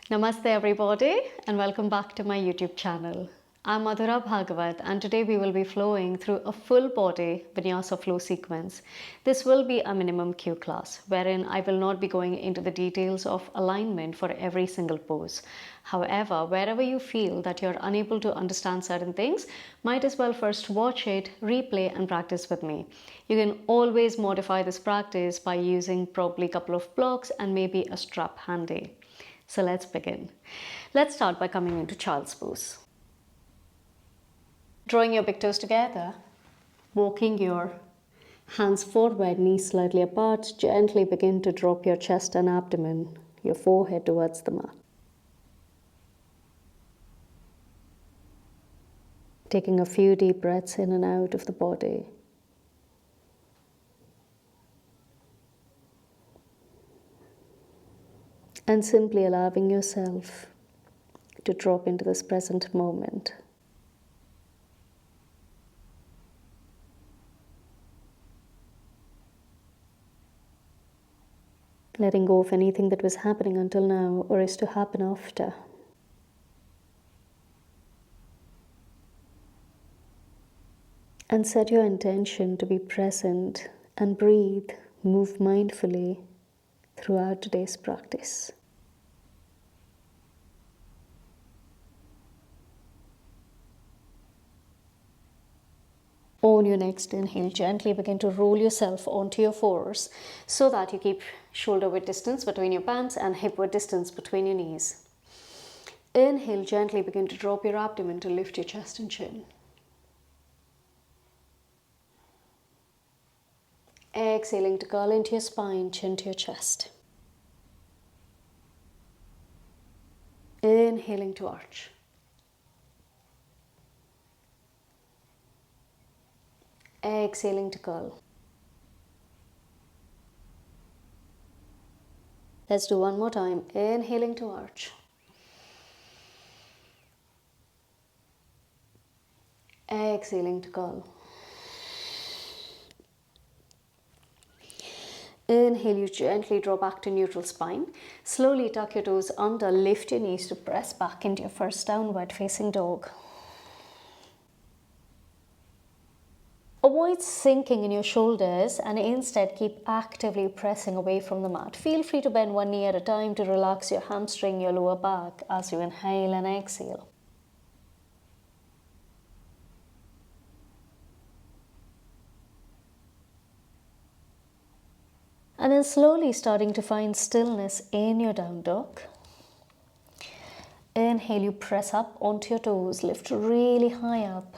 Namaste everybody and welcome back to my YouTube channel. I'm Madhura Bhagwat and today we will be flowing through a full body Vinyasa flow sequence. This will be a minimum Q class wherein I will not be going into the details of alignment for every single pose. However, wherever you feel that you're unable to understand certain things, might as well first watch it, replay and practice with me. You can always modify this practice by using probably a couple of blocks and maybe a strap handy. So let's begin. Let's start by coming into child's pose. Drawing your big toes together, walking your hands forward, knees slightly apart, gently begin to drop your chest and abdomen, your forehead towards the mat. Taking a few deep breaths in and out of the body. And simply allowing yourself to drop into this present moment. Letting go of anything that was happening until now or is to happen after. And set your intention to be present and breathe, move mindfully throughout today's practice. On your next inhale, gently begin to roll yourself onto your fours so that you keep shoulder width distance between your palms and hip width distance between your knees. Inhale, gently begin to drop your abdomen to lift your chest and chin. Exhaling to curl into your spine, chin to your chest. Inhaling to arch. Exhaling to curl. Let's do one more time. Inhaling to arch. Exhaling to curl. Inhale, you gently draw back to neutral spine. Slowly tuck your toes under, lift your knees to press back into your first downward facing dog. Avoid sinking in your shoulders and instead keep actively pressing away from the mat. Feel free to bend one knee at a time to relax your hamstring, your lower back as you inhale and exhale. And then slowly starting to find stillness in your down dog. Inhale, you press up onto your toes, lift really high up.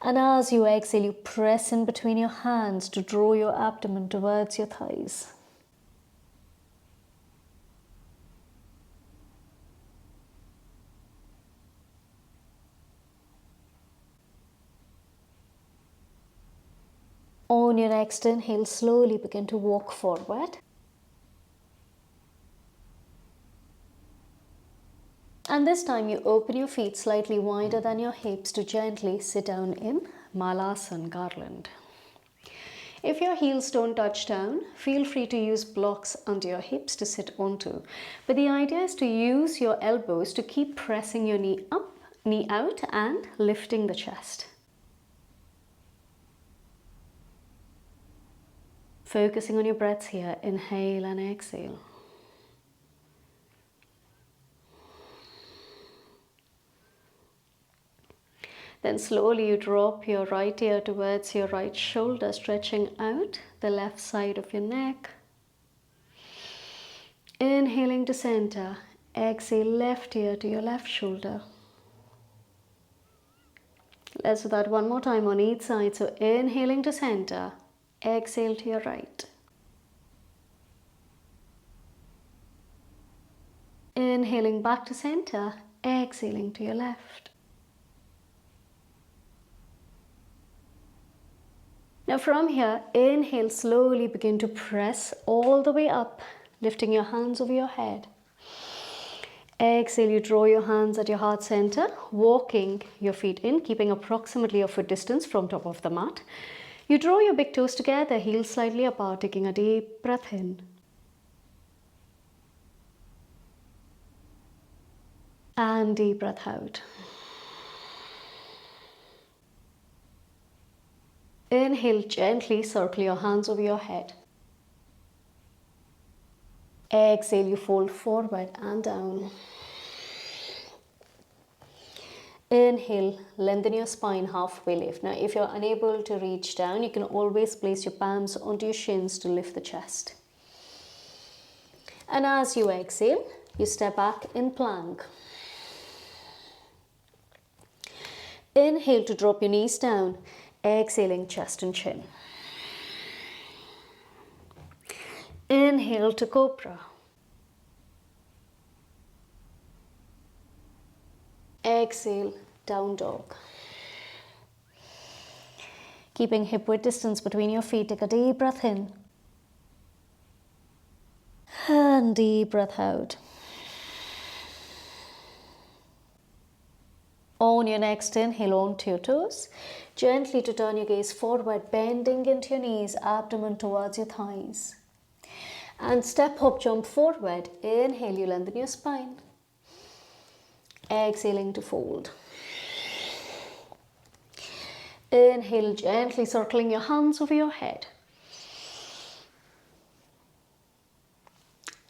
And as you exhale, you press in between your hands to draw your abdomen towards your thighs. On your next inhale, slowly begin to walk forward. And this time you open your feet slightly wider than your hips to gently sit down in Balasana garland. If your heels don't touch down, feel free to use blocks under your hips to sit onto. But the idea is to use your elbows to keep pressing your knee up, knee out and lifting the chest. Focusing on your breaths here, inhale and exhale. Then slowly you drop your right ear towards your right shoulder, stretching out the left side of your neck. Inhaling to center, exhale left ear to your left shoulder. Let's do that one more time on each side. So inhaling to center, exhale to your right. Inhaling back to center, exhaling to your left. Now from here, inhale, slowly begin to press all the way up, lifting your hands over your head. Exhale, you draw your hands at your heart center, walking your feet in, keeping approximately a foot distance from top of the mat. You draw your big toes together, heels slightly apart, taking a deep breath in. And deep breath out. Inhale, gently circle your hands over your head. Exhale, you fold forward and down. Inhale, lengthen your spine, halfway lift. Now, if you're unable to reach down, you can always place your palms onto your shins to lift the chest. And as you exhale, you step back in plank. Inhale to drop your knees down, exhaling chest and chin. Inhale to cobra. Exhale, down dog. Keeping hip width distance between your feet, take a deep breath in. And deep breath out. On your next inhale, onto your toes. Gently to turn your gaze forward, bending into your knees, abdomen towards your thighs. And step, hop, jump forward. Inhale, you lengthen your spine. Exhaling to fold. Inhale, gently circling your hands over your head.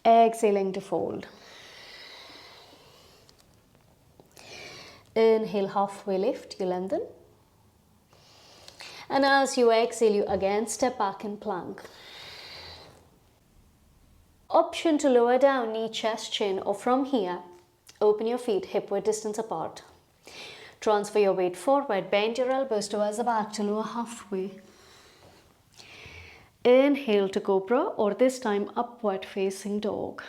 Exhaling to fold. Inhale, halfway lift, you lengthen. And as you exhale, you again step back in plank. Option to lower down, knee, chest, chin, or from here, open your feet hip width distance apart. Transfer your weight forward, bend your elbows towards the back to lower halfway. Inhale to cobra, or this time upward facing dog.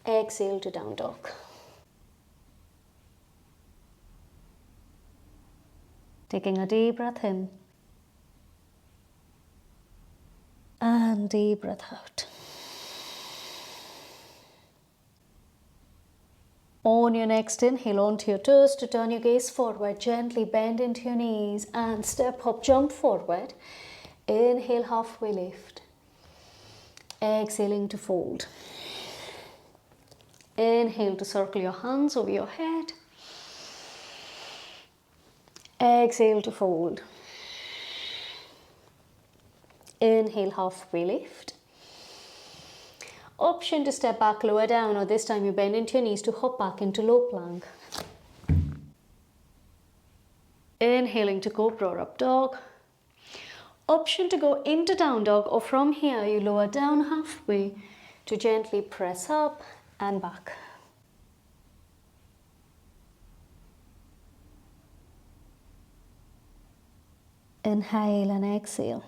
Exhale to down dog. Taking a deep breath in. And deep breath out. On your next inhale, onto your toes to turn your gaze forward. Gently bend into your knees and step, hop, jump forward. Inhale, halfway lift. Exhaling to fold. Inhale to circle your hands over your head. Exhale to fold. Inhale, halfway lift. Option to step back, lower down, or this time you bend into your knees to hop back into low plank. Inhaling to cobra or up dog. Option to go into down dog, or from here you lower down halfway to gently press up and back. Inhale and exhale.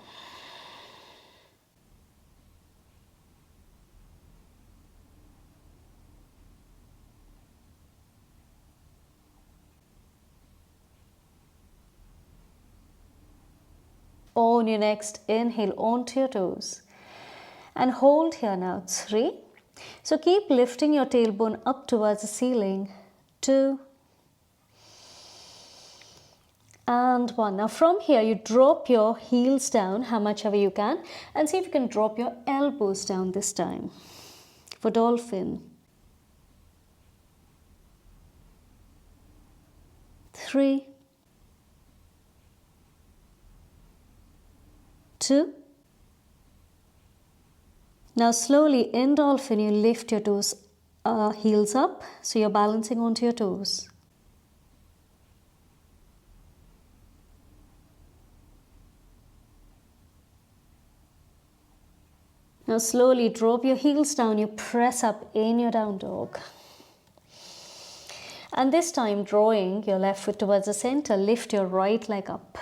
On your next inhale, onto your toes and hold here now, 3. So keep lifting your tailbone up towards the ceiling, 2 and 1. Now from here you drop your heels down how much ever you can, and see if you can drop your elbows down this time for dolphin. 3, 2. Now slowly in dolphin you lift your toes, heels up, so you're balancing onto your toes. Now slowly drop your heels down, you press up in your down dog. And this time, drawing your left foot towards the center, lift your right leg up.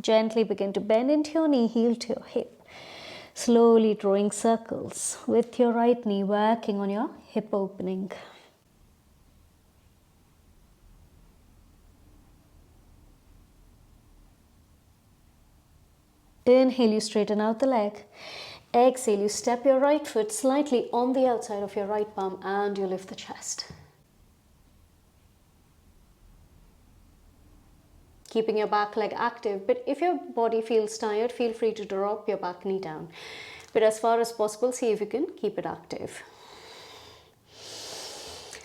Gently begin to bend into your knee, heel to your hip. Slowly drawing circles with your right knee, working on your hip opening. Inhale, you straighten out the leg. Exhale, you step your right foot slightly on the outside of your right palm and you lift the chest. Keeping your back leg active, but if your body feels tired, feel free to drop your back knee down. But as far as possible, see if you can keep it active.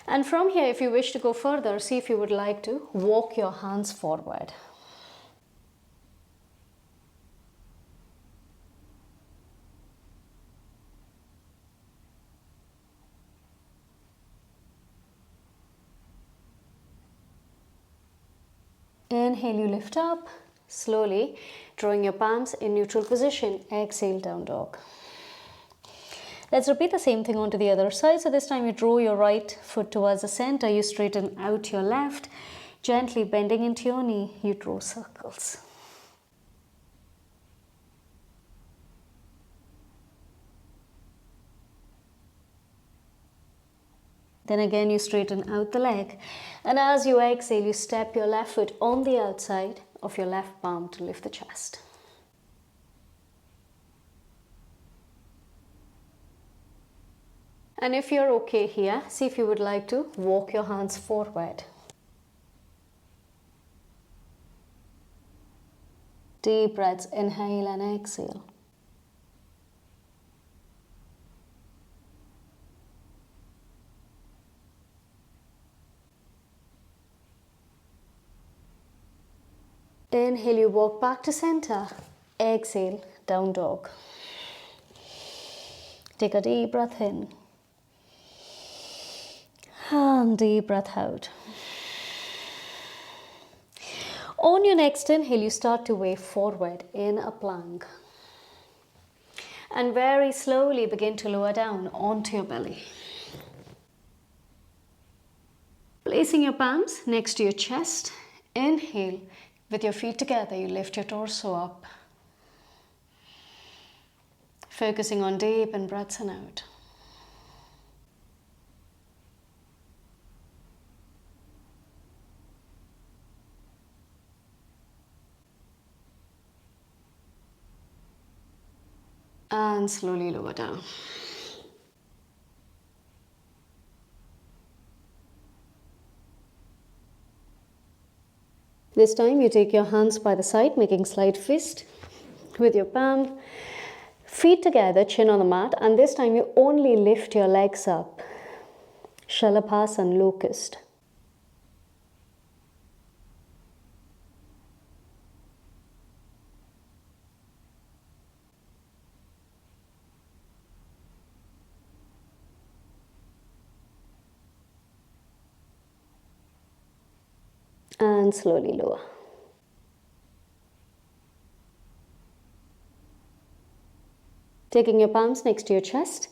And from here, if you wish to go further, see if you would like to walk your hands forward. Inhale, you lift up, slowly drawing your palms in neutral position. Exhale, down dog. Let's repeat the same thing onto the other side. So this time you draw your right foot towards the center, you straighten out your left, gently bending into your knee, you draw circles. Then again you straighten out the leg, and as you exhale you step your left foot on the outside of your left palm to lift the chest. And if you're okay here, see if you would like to walk your hands forward. Deep breaths, inhale and exhale. Inhale, you walk back to center. Exhale, down dog. Take a deep breath in. And deep breath out. On your next inhale, you start to wave forward in a plank. And very slowly begin to lower down onto your belly. Placing your palms next to your chest. Inhale. With your feet together, you lift your torso up. Focusing on deep in breaths and out. And slowly lower down. This time you take your hands by the side, making slight fist with your palm. Feet together, chin on the mat, and this time you only lift your legs up. Shalabhasana, locust. And slowly lower. Taking your palms next to your chest.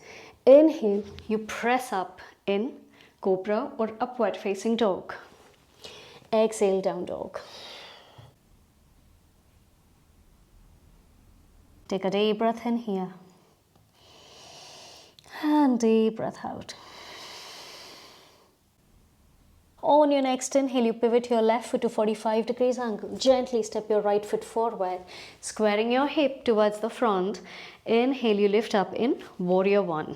Inhale, you press up in cobra or upward facing dog. Exhale, down dog. Take a deep breath in here. And deep breath out. On your next inhale, you pivot your left foot to 45 degrees angle. Gently step your right foot forward, squaring your hip towards the front. Inhale, you lift up in Warrior One.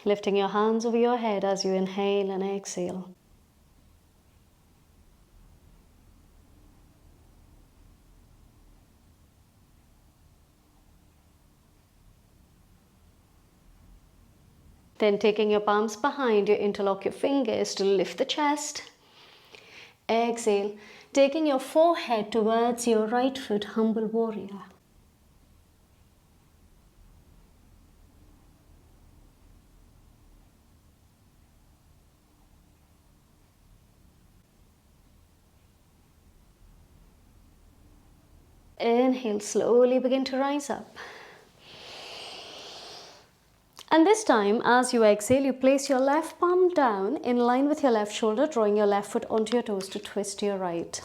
Lifting your hands over your head as you inhale and exhale. Then taking your palms behind you, interlock your fingers to lift the chest. Exhale, taking your forehead towards your right foot, humble warrior. Inhale, slowly begin to rise up. And this time, as you exhale, you place your left palm down in line with your left shoulder, drawing your left foot onto your toes to twist to your right.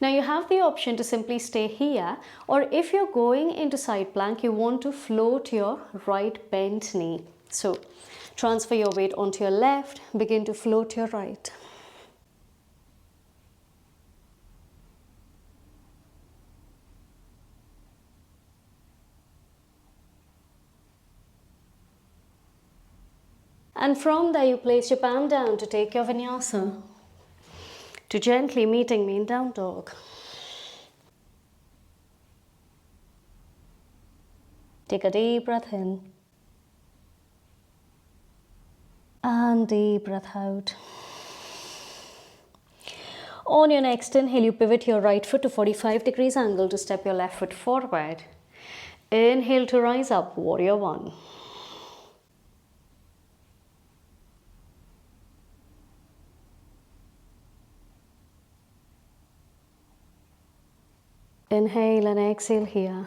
Now you have the option to simply stay here, or if you're going into side plank, you want to float your right bent knee. So transfer your weight onto your left, begin to float your right. And from there, you place your palm down to take your vinyasa, to gently meeting me in down dog. Take a deep breath in. And deep breath out. On your next inhale, you pivot your right foot to 45 degrees angle to step your left foot forward. Inhale to rise up, warrior one. Inhale and exhale here.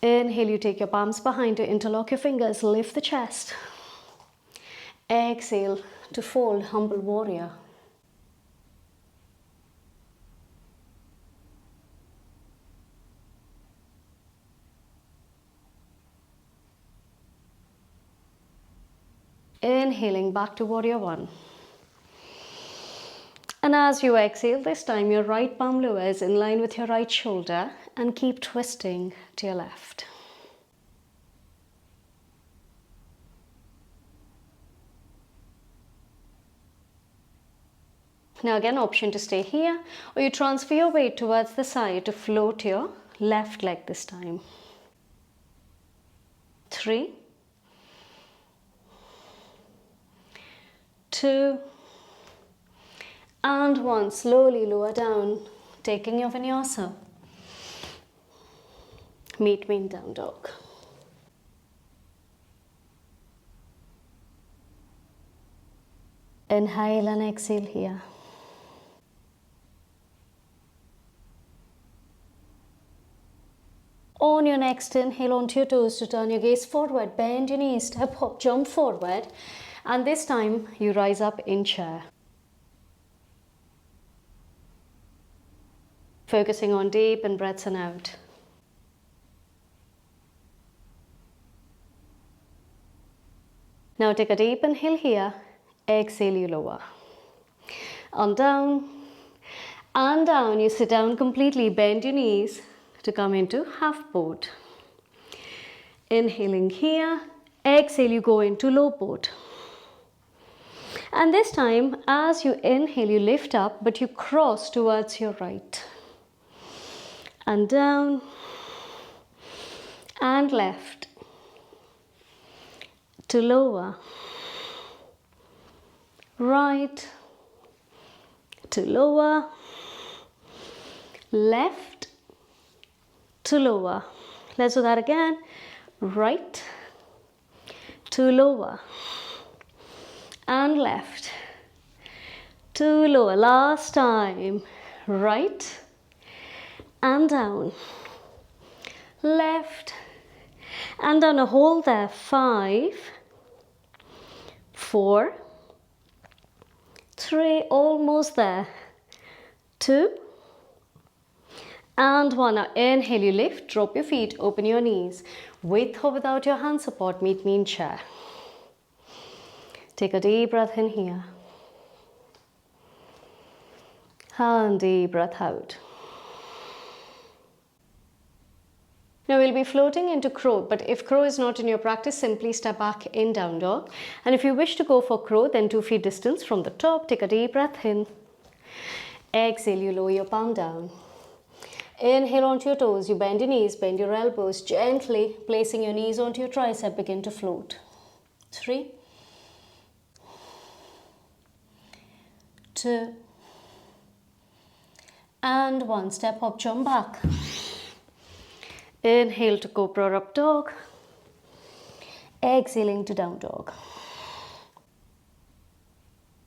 Inhale, you take your palms behind you, interlock your fingers, lift the chest. Exhale to fold, humble warrior. Inhaling back to warrior one. And as you exhale, this time your right palm lowers in line with your right shoulder and keep twisting to your left. Now again, option to stay here, or you transfer your weight towards the side to float your left leg this time. 3, 2, and 1. Slowly lower down, taking your vinyasa. Meet me in down dog. Inhale and exhale here. On your next inhale, onto your toes to turn your gaze forward, bend your knees, step hop, jump forward, and this time you rise up in chair. Focusing on deep in breaths and out. Now take a deep inhale here, exhale you lower. On down, and down, you sit down completely, bend your knees to come into half boat. Inhaling here, exhale you go into low boat. And this time, as you inhale, you lift up, but you cross towards your right. And down, and left, to lower, right, to lower, left, to lower. Let's do that again. Right, to lower, and left, to lower. Last time. Right, and down, left, and down. Hold there. 5, 4, 3, almost there. 2, and 1. Now inhale, you lift, drop your feet, open your knees. With or without your hand support, meet me in chair. Take a deep breath in here. And deep breath out. Now we'll be floating into crow, but if crow is not in your practice, simply step back in down dog. And if you wish to go for crow, then 2 feet distance from the top, take a deep breath in. Exhale, you lower your palm down. Inhale onto your toes, you bend your knees, bend your elbows, gently placing your knees onto your tricep, begin to float. 3, 2, and 1. Step hop, jump back. Inhale to cobra up dog. Exhaling to down dog.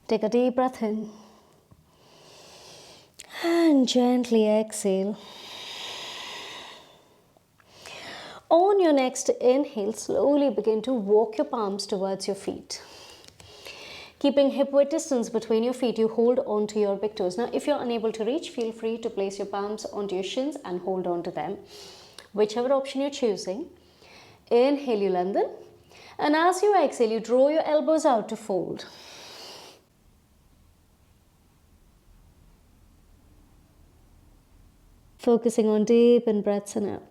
Take a deep breath in. And gently exhale. On your next inhale, slowly begin to walk your palms towards your feet. Keeping hip width distance between your feet, you hold on to your big toes. Now, if you're unable to reach, feel free to place your palms onto your shins and hold on to them. Whichever option you're choosing. Inhale, you lengthen. And as you exhale, you draw your elbows out to fold. Focusing on deep in breaths and out.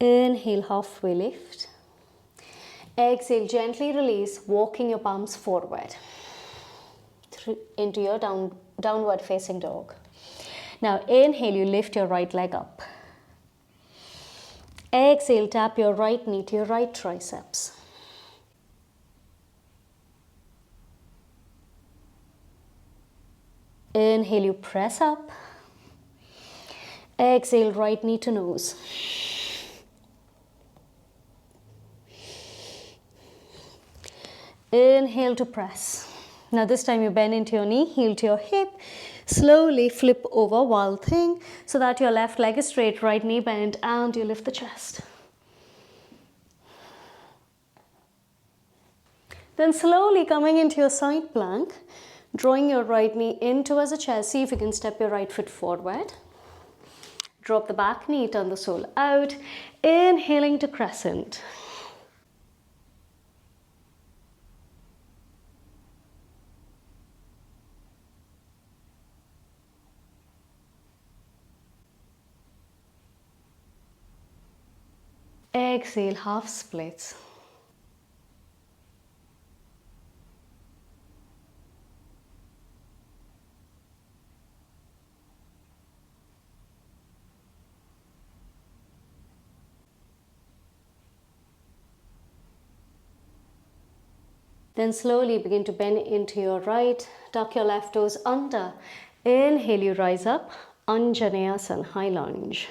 Inhale, halfway lift. Exhale, gently release, walking your palms forward into your downward facing dog. Now inhale, you lift your right leg up. Exhale, tap your right knee to your right triceps. Inhale, you press up. Exhale, right knee to nose. Inhale to press. Now this time you bend into your knee, heel to your hip. Slowly flip over while thing so that your left leg is straight, right knee bent, and you lift the chest. Then slowly coming into your side plank, drawing your right knee in towards the chest. See if you can step your right foot forward. Drop the back knee, turn the sole out. Inhaling to crescent. Exhale, half splits. Then slowly begin to bend into your right, tuck your left toes under. Inhale, you rise up, Anjaneyasana, high lunge.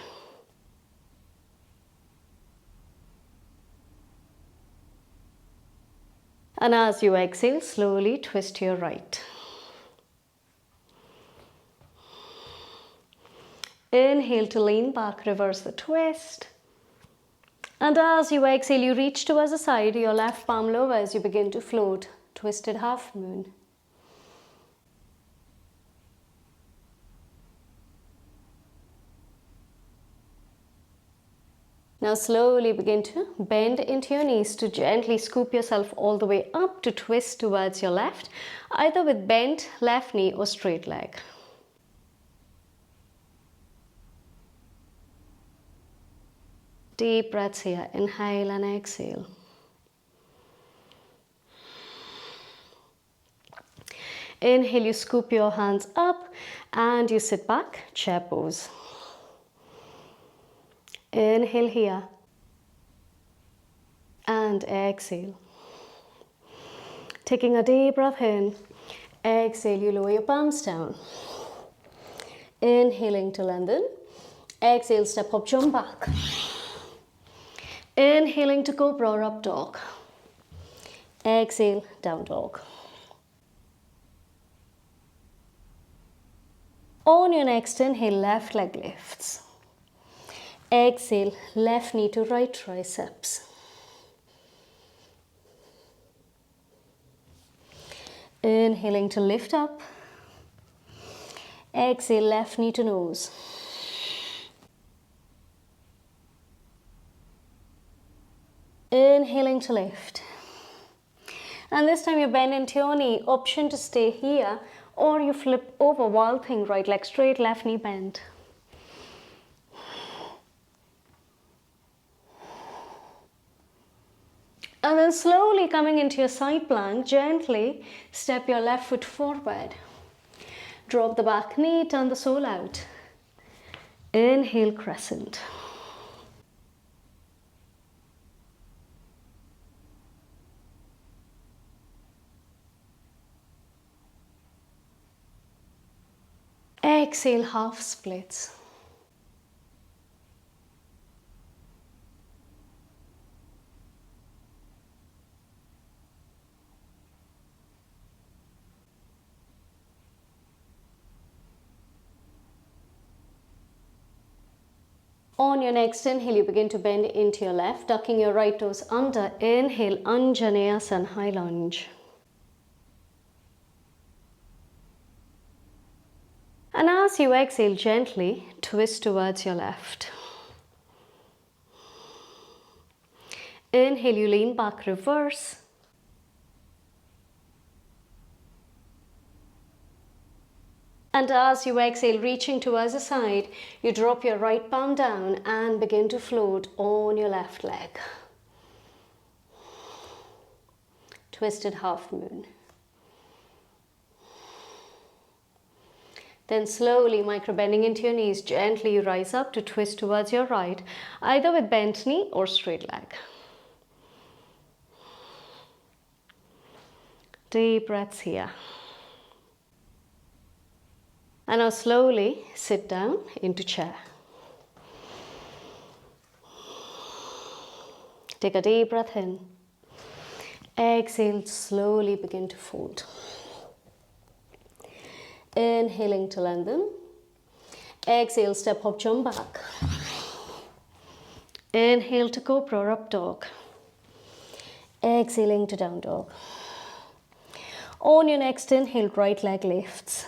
And as you exhale, slowly twist to your right. Inhale to lean back, reverse the twist. And as you exhale, you reach towards the side, your left palm lowers, you begin to float, twisted half moon. Now slowly begin to bend into your knees to gently scoop yourself all the way up to twist towards your left, either with bent left knee or straight leg. Deep breaths here, inhale and exhale. Inhale, you scoop your hands up and you sit back, chair pose. Inhale here and exhale. Taking a deep breath in, exhale, you lower your palms down. Inhaling to lengthen, exhale, step up, jump back. Inhaling to cobra or up dog. Exhale, down dog. On your next inhale, left leg lifts. Exhale, left knee to right triceps. Inhaling to lift up. Exhale, left knee to nose. Inhaling to lift. And this time you bend into your knee, option to stay here, or you flip over while thing, right leg straight, left knee bent. And then slowly coming into your side plank, gently step your left foot forward. Drop the back knee, turn the sole out. Inhale, crescent. Exhale, half splits. On your next inhale, you begin to bend into your left, tucking your right toes under. Inhale, Anjaneyasana, high lunge. And as you exhale, gently twist towards your left. Inhale, you lean back, reverse. And as you exhale, reaching towards the side, you drop your right palm down and begin to float on your left leg. Twisted half moon. Then slowly micro bending into your knees, gently you rise up to twist towards your right, either with bent knee or straight leg. Deep breaths here. And now slowly sit down into chair. Take a deep breath in. Exhale, slowly begin to fold. Inhaling to lengthen. Exhale, step hop, jump back. Inhale to cobra or up dog. Exhaling to down dog. On your next inhale, right leg lifts.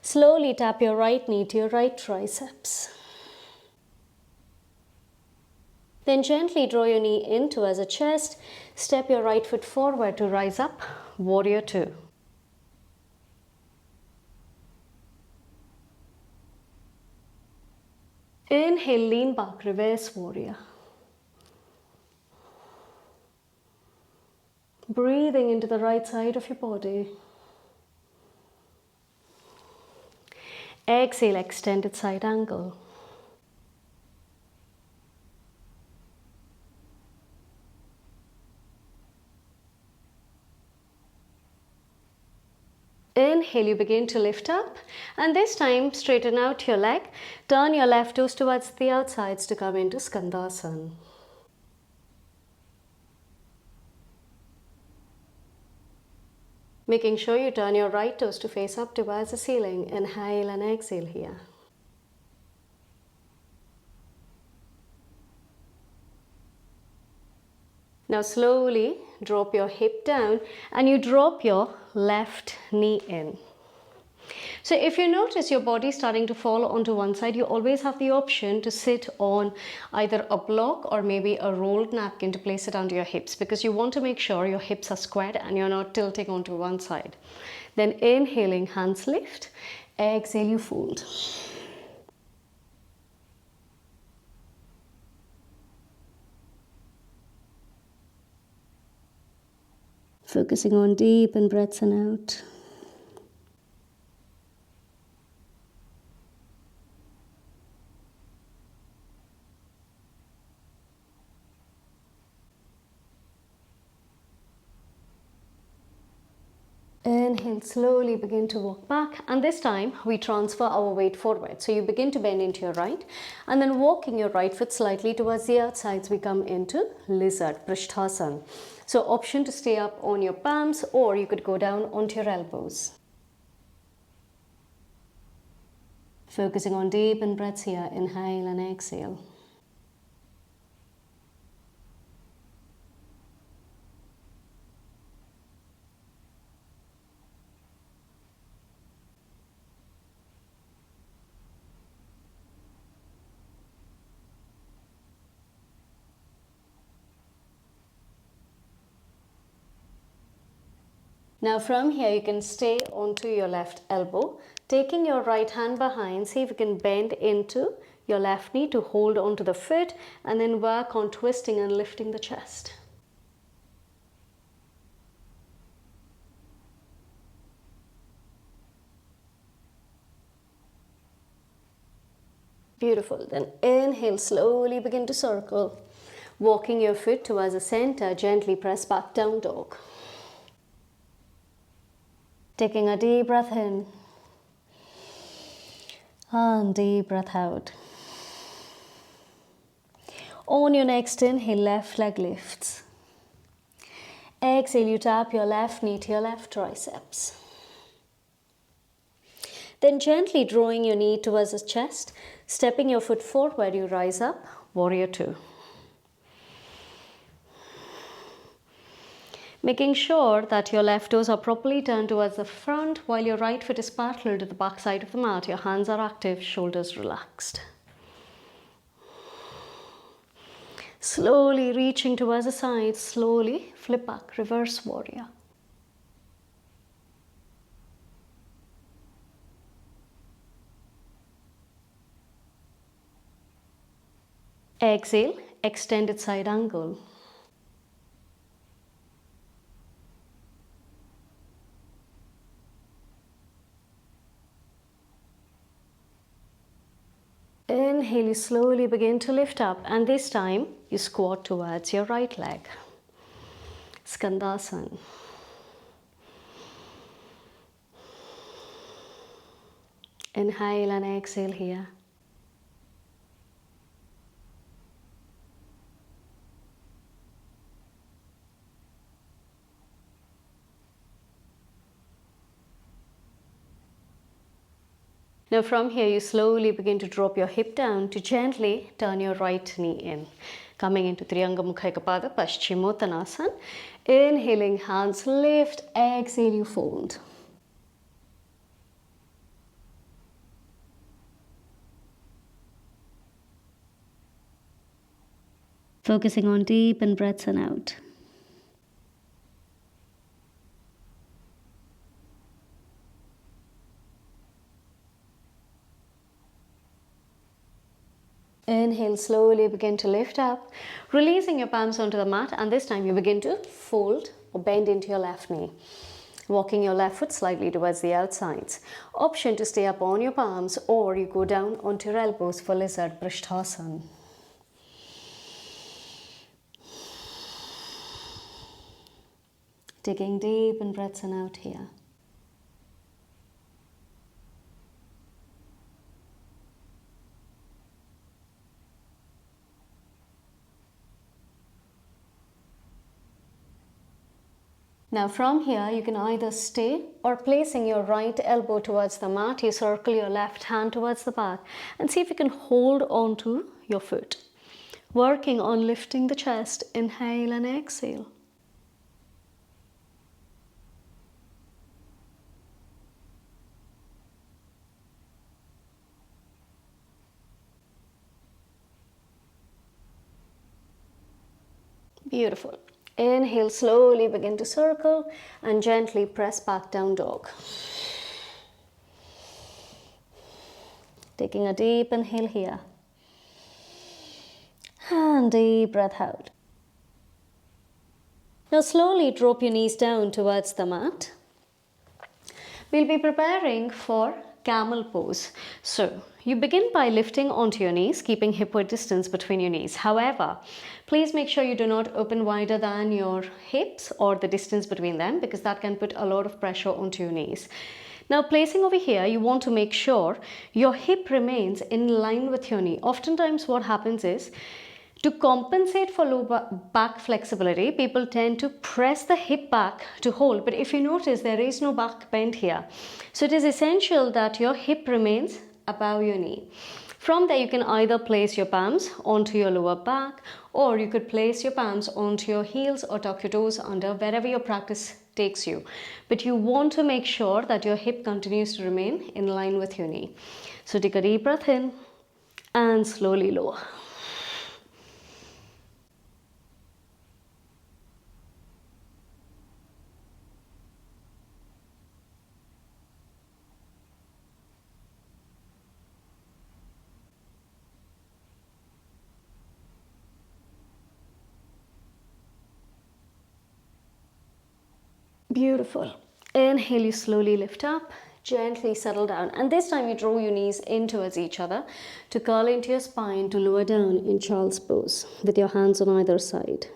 Slowly tap your right knee to your right triceps. Then gently draw your knee in towards the chest. Step your right foot forward to rise up, warrior two. Inhale, lean back, reverse warrior. Breathing into the right side of your body. Exhale, extended side angle. Inhale, you begin to lift up, and this time straighten out your leg. Turn your left toes towards the outsides to come into Skandasana. Making sure you turn your right toes to face up towards the ceiling. Inhale and exhale here. Now slowly drop your hip down and you drop your left knee in. So if you notice your body starting to fall onto one side, you always have the option to sit on either a block or maybe a rolled napkin to place it under your hips, because you want to make sure your hips are squared and you're not tilting onto one side. Then inhaling, hands lift. Exhale, you fold. Focusing on deep in breaths and out. Inhale, slowly begin to walk back, and this time we transfer our weight forward. So you begin to bend into your right, and then walking your right foot slightly towards the outsides, we come into lizard, Prishthasana. So option to stay up on your palms, or you could go down onto your elbows. Focusing on deep in breaths here, inhale and exhale. Now from here you can stay onto your left elbow, taking your right hand behind. See if you can bend into your left knee to hold onto the foot, and then work on twisting and lifting the chest. Beautiful. Then inhale, slowly begin to circle. Walking your foot towards the center, gently press back, down dog. Taking a deep breath in and deep breath out. On your next inhale, left leg lifts. Exhale, you tap your left knee to your left triceps. Then gently drawing your knee towards the chest, stepping your foot forward, you rise up, warrior two. Making sure that your left toes are properly turned towards the front while your right foot is parallel to the back side of the mat. Your hands are active, shoulders relaxed. Slowly reaching towards the side, slowly flip back, reverse warrior. Exhale, extended side angle. Inhale, you slowly begin to lift up, and this time you squat towards your right leg. Skandasana. Inhale and exhale here. Now from here, you slowly begin to drop your hip down to gently turn your right knee in. Coming into Triyanga Mukha Ekapada, Paschimottanasana. Inhaling, hands lift, exhale, you fold. Focusing on deep in breaths and out. Inhale, slowly begin to lift up, releasing your palms onto the mat, and this time you begin to fold or bend into your left knee. Walking your left foot slightly towards the outsides. Option to stay up on your palms, or you go down onto your elbows for lizard prishthasana. Taking deep in breaths and out here. Now from here, you can either stay or placing your right elbow towards the mat, you circle your left hand towards the back and see if you can hold on to your foot. Working on lifting the chest, inhale and exhale. Beautiful. Inhale, slowly begin to circle and gently press back down dog. Taking a deep inhale here. And deep breath out. Now slowly drop your knees down towards the mat. We'll be preparing for camel pose. So you begin by lifting onto your knees, keeping hip-width distance between your knees. However, please make sure you do not open wider than your hips or the distance between them, because that can put a lot of pressure onto your knees. Now placing over here, you want to make sure your hip remains in line with your knee. Oftentimes what happens is, to compensate for low back flexibility, people tend to press the hip back to hold. But if you notice, there is no back bend here. So it is essential that your hip remains above your knee. From there, you can either place your palms onto your lower back, or you could place your palms onto your heels or tuck your toes under, wherever your practice takes you. But you want to make sure that your hip continues to remain in line with your knee. So take a deep breath in and slowly lower. Beautiful. Inhale, you slowly lift up, gently settle down, and this time you draw your knees in towards each other to curl into your spine to lower down in child's pose with your hands on either side.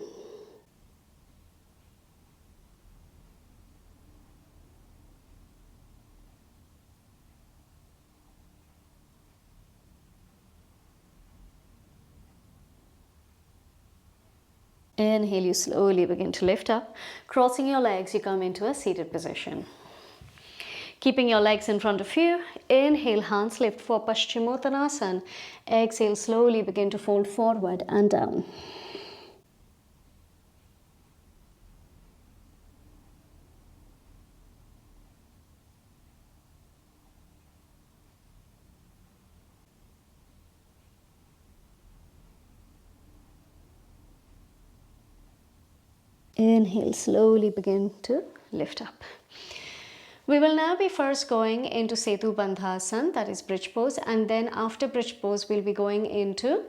Inhale, you slowly begin to lift up. Crossing your legs, you come into a seated position. Keeping your legs in front of you, inhale, hands lift for Paschimottanasana. Exhale, slowly begin to fold forward and down. Inhale, slowly begin to lift up. We will now be first going into Setu Bandhasana, that is bridge pose, and then after bridge pose we'll be going into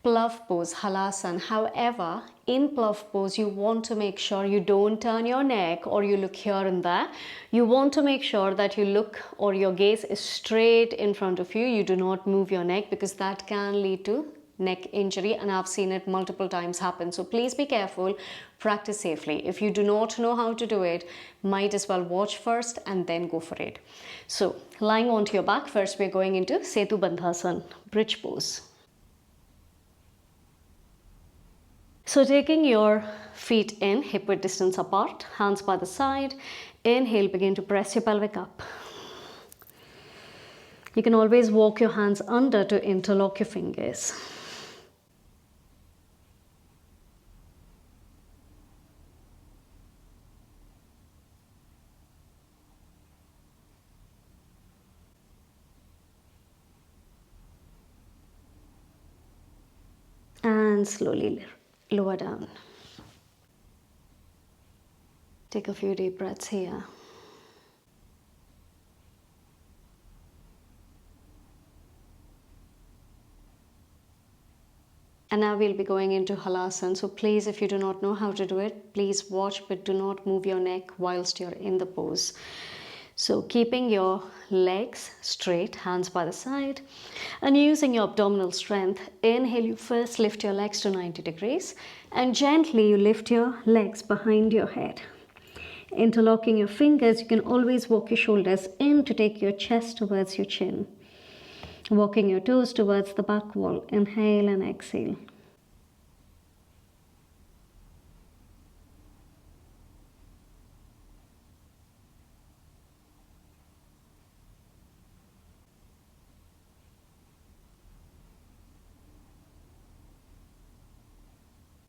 Plough pose, halasana. However, in plough pose, you want to make sure you don't turn your neck or you look here and there. You want to make sure that you look or your gaze is straight in front of you. You do not move your neck because that can lead to neck injury, and I've seen it multiple times happen. So please be careful, practice safely. If you do not know how to do it, might as well watch first and then go for it. So lying onto your back, first we're going into Setu Bandhasan, bridge pose. So taking your feet in, hip width distance apart, hands by the side. Inhale, begin to press your pelvic up. You can always walk your hands under to interlock your fingers. And slowly lower down. Take a few deep breaths here. And now we'll be going into halasana. So please, if you do not know how to do it, please watch, but do not move your neck whilst you're in the pose. So keeping your legs straight, hands by the side, and using your abdominal strength, inhale, you first lift your legs to 90 degrees and gently you lift your legs behind your head. Interlocking your fingers, you can always walk your shoulders in to take your chest towards your chin. Walking your toes towards the back wall. Inhale and exhale.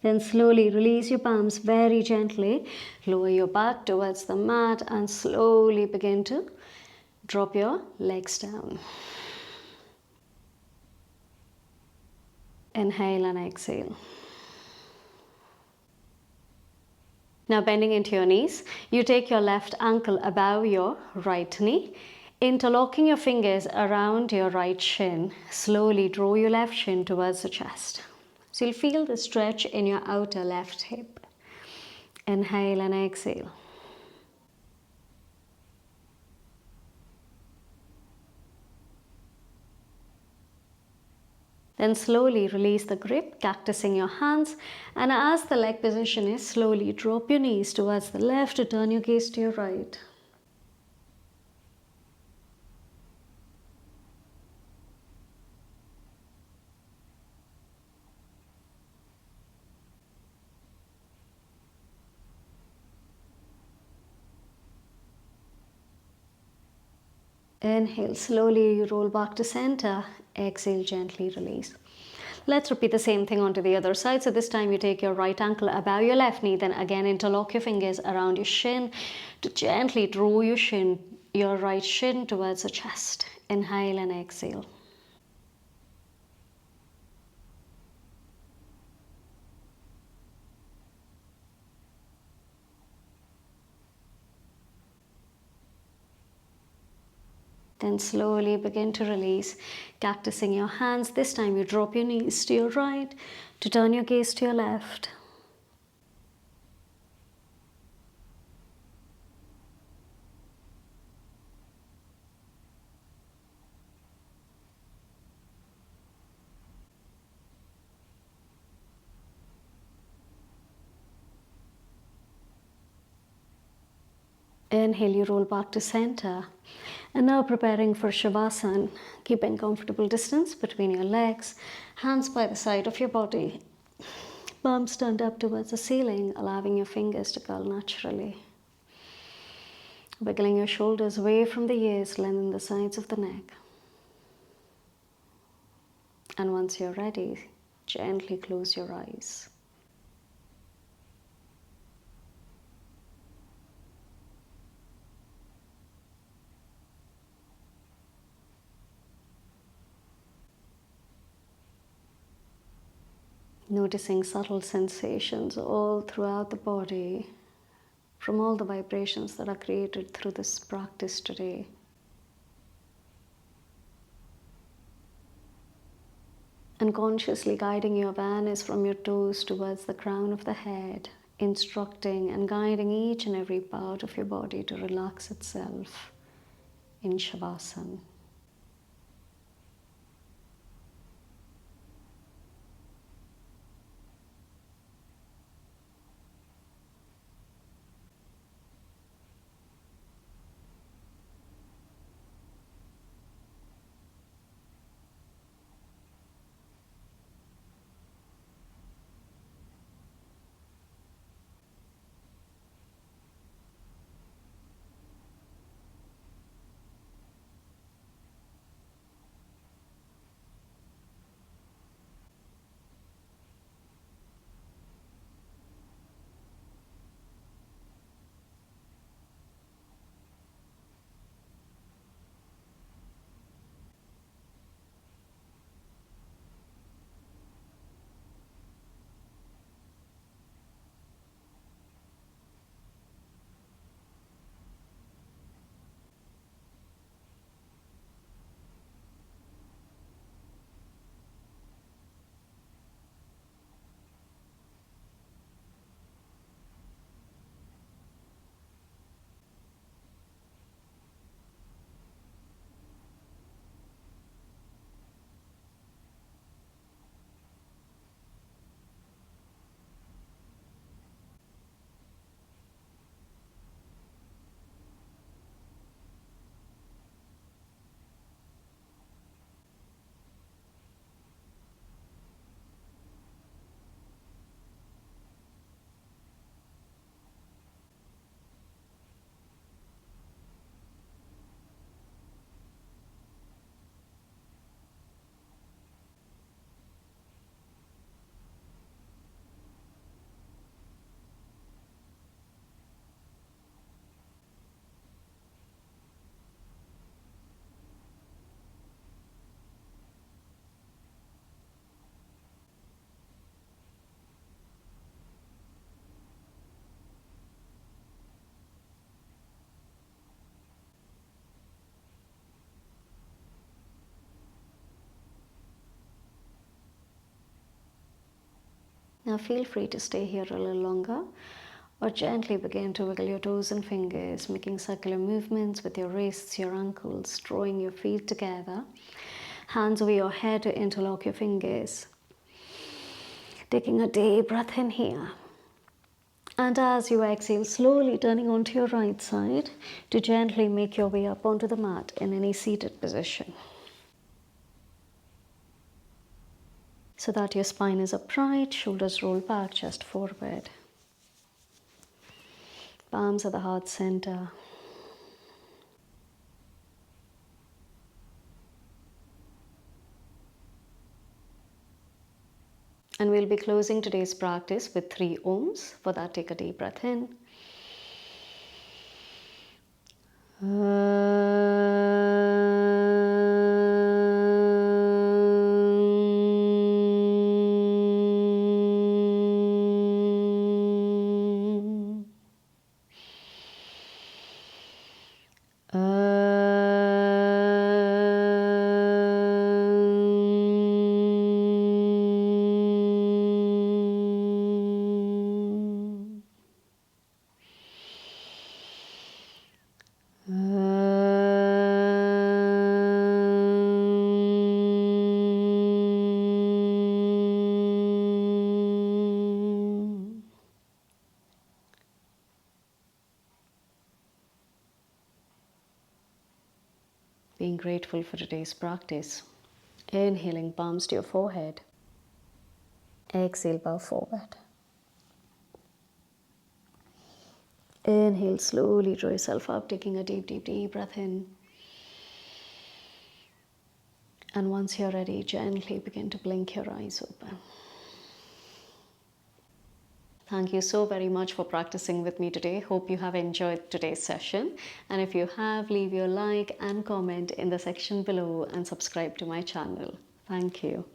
Then slowly release your palms very gently. Lower your back towards the mat and slowly begin to drop your legs down. Inhale and exhale. Now bending into your knees, you take your left ankle above your right knee, interlocking your fingers around your right shin. Slowly draw your left shin towards the chest. So you'll feel the stretch in your outer left hip. Inhale and exhale. Then slowly release the grip, cactusing your hands, and as the leg position is, slowly drop your knees towards the left to turn your gaze to your right. Inhale, slowly you roll back to center. Exhale, gently release. Let's repeat the same thing onto the other side. So this time you take your right ankle above your left knee, then again interlock your fingers around your shin to gently draw your right shin towards the chest. Inhale and exhale. Then slowly begin to release, cactusing your hands. This time you drop your knees to your right to turn your gaze to your left. Inhale, you roll back to center. And now preparing for Shavasana, keeping comfortable distance between your legs, hands by the side of your body, palms turned up towards the ceiling, allowing your fingers to curl naturally. Wiggling your shoulders away from the ears, lengthen the sides of the neck. And once you're ready, gently close your eyes. Noticing subtle sensations all throughout the body from all the vibrations that are created through this practice today. And consciously guiding your awareness from your toes towards the crown of the head, instructing and guiding each and every part of your body to relax itself in Shavasana. Now feel free to stay here a little longer, or gently begin to wiggle your toes and fingers, making circular movements with your wrists, your ankles, drawing your feet together, hands over your head to interlock your fingers. Taking a deep breath in here. And as you exhale, slowly turning onto your right side to gently make your way up onto the mat in any seated position, so that your spine is upright, shoulders roll back, chest forward. Palms at the heart center. And we'll be closing today's practice with 3 Oms. For that, take a deep breath in. Being grateful for today's practice. Inhaling, palms to your forehead. Exhale, bow forward. Inhale, slowly draw yourself up, taking a deep, deep, deep breath in. And once you're ready, gently begin to blink your eyes open. Thank you so very much for practicing with me today. Hope you have enjoyed today's session. And if you have, leave your like and comment in the section below and subscribe to my channel. Thank you.